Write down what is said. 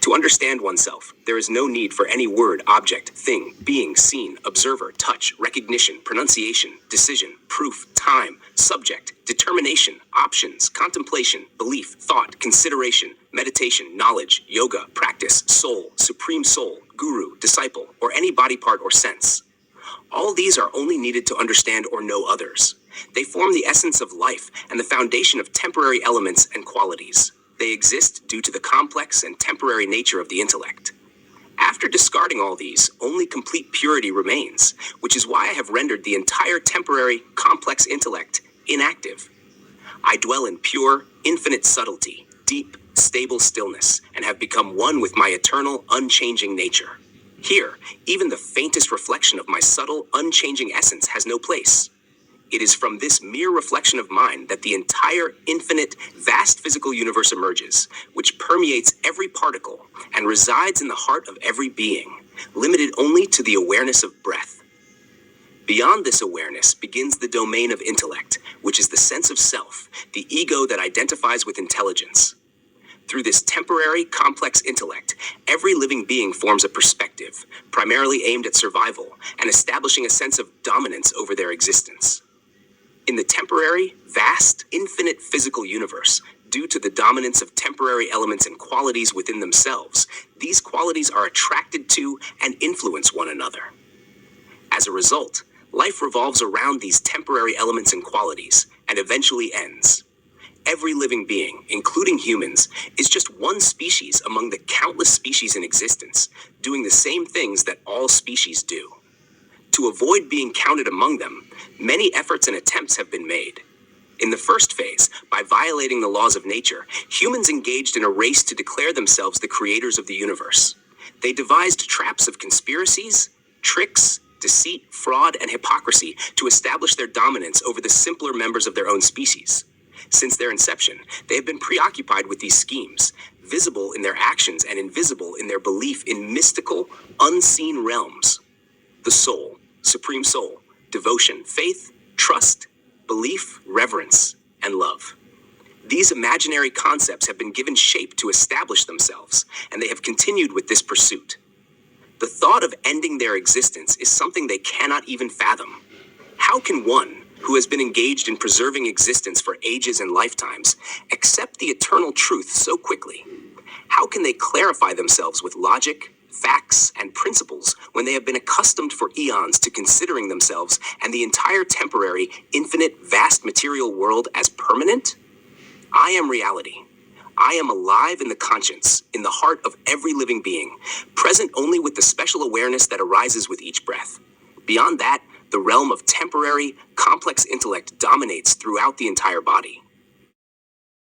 To understand oneself, there is no need for any word, object, thing, being, seen, observer, touch, recognition, pronunciation, decision, proof, time, subject, determination, options, contemplation, belief, thought, consideration, meditation, knowledge, yoga, practice, soul, supreme soul, guru, disciple, or any body part or sense. All these are only needed to understand or know others. They form the essence of life and the foundation of temporary elements and qualities. They exist due to the complex and temporary nature of the intellect. After discarding all these, only complete purity remains, which is why I have rendered the entire temporary, complex intellect inactive. I dwell in pure, infinite subtlety, deep, stable stillness, and have become one with my eternal, unchanging nature. Here, even the faintest reflection of my subtle, unchanging essence has no place. It is from this mere reflection of mine that the entire, infinite, vast physical universe emerges, which permeates every particle and resides in the heart of every being, limited only to the awareness of breath. Beyond this awareness begins the domain of intellect, which is the sense of self, the ego that identifies with intelligence. Through this temporary, complex intellect, every living being forms a perspective, primarily aimed at survival and establishing a sense of dominance over their existence. In the temporary, vast, infinite physical universe, due to the dominance of temporary elements and qualities within themselves, these qualities are attracted to and influence one another. As a result, life revolves around these temporary elements and qualities, and eventually ends. Every living being, including humans, is just one species among the countless species in existence, doing the same things that all species do. To avoid being counted among them, many efforts and attempts have been made. In the first phase, by violating the laws of nature, humans engaged in a race to declare themselves the creators of the universe. They devised traps of conspiracies, tricks, deceit, fraud, and hypocrisy to establish their dominance over the simpler members of their own species. Since their inception, they have been preoccupied with these schemes, visible in their actions and invisible in their belief in mystical, unseen realms. The soul, supreme soul, devotion, faith, trust, belief, reverence, and love. These imaginary concepts have been given shape to establish themselves, and they have continued with this pursuit. The thought of ending their existence is something they cannot even fathom. How can one, who has been engaged in preserving existence for ages and lifetimes, accept the eternal truth so quickly? How can they clarify themselves with logic, facts, and principles when they have been accustomed for eons to considering themselves and the entire temporary, infinite, vast material world as permanent? I am reality. I am alive in the conscience, in the heart of every living being, present only with the special awareness that arises with each breath. Beyond that, the realm of temporary, complex intellect dominates throughout the entire body.